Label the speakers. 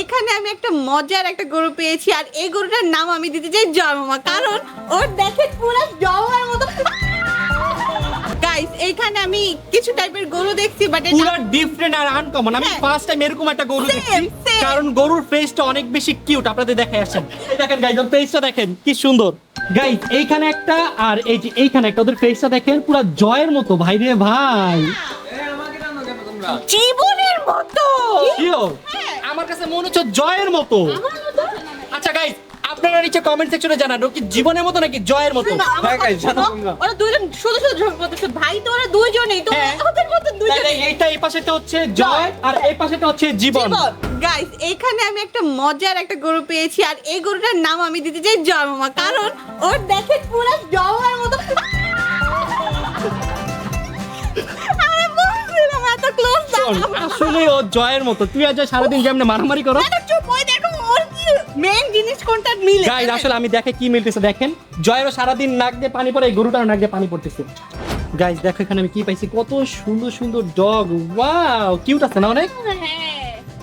Speaker 1: এখানে আমি একটা মজার একটা গরু পেয়েছি আর এই গরুটার নাম আমি দিতে চাই জয় মামা, কারণ ওর দেখে পুরো জয় মতো। গাইস এইখানে আমি কিছু টাইপের গরু দেখছি, বাট
Speaker 2: পুরো ডিফারেন্ট আর আনকমন। আমি
Speaker 1: হ্যাঁ।
Speaker 2: ফার্স্ট টাইম এরকম একটা গরু
Speaker 1: Same,
Speaker 2: দেখছি,
Speaker 1: same.
Speaker 2: কারণ গরুর ফেসটা অনেক বেশি কিউট। আপনাদের দেখে আসেন, এই দেখেন গাইস, ওর ফেসটা দেখেন কি সুন্দর। গাইস এইখানে একটা আর এই যে এইখানে একটা, ওদের ফেসটা দেখেন পুরো জয়ের মতো। ভাই রে ভাই,
Speaker 1: জীবনের মতো।
Speaker 2: Sure? আমার কাছে মনে হচ্ছে জয়ের মতো। আচ্ছা গাইস, আপনারা নিচে কমেন্ট সেকশনে জানান ও কি জীবনের মতো নাকি জয়ের মতো।
Speaker 3: হ্যাঁ guys, জানো তোমরা।
Speaker 1: ওরা দুইজন শুধু শুধু ঝগড়া করতেছে, ভাই তো ওরা দুইজনেই তো,
Speaker 2: হ্যাঁ।
Speaker 1: ওদের মতো দুইজন।
Speaker 2: তাহলে এইটা এই পাশেটা হচ্ছে জয় আর এই পাশেটা হচ্ছে জীবন।
Speaker 1: গাইস এইখানে আমি একটা মজার একটা গরু পেয়েছি আর এই গরুটার নাম আমি দিতে চাই জয় মামা, কারণ ওর দেখে পুরো জয়ের মতো। আমি বলছিলাম এত ক্লোজ
Speaker 2: শোন, আসলে ও জয়ের মতো। তুই আজ সারাদিন যেমন মারামারি করো।
Speaker 1: চুপ ওই দেখো ওর কি মেইন জিনিস কোনটা মিলে।
Speaker 2: গাইস আসলে আমি দেখে কি মিলতেছে দেখেন, জয়েরও সারাদিন নাক দিয়ে পানি পড়ে, এই গরুটারও নাক দিয়ে পানি পড়তেছে। গাইস দেখো এখানে আমি কি পাইছি, কত সুন্দর সুন্দর ডগ। ওয়াও, কিউট আছে না অনেক?
Speaker 1: হ্যাঁ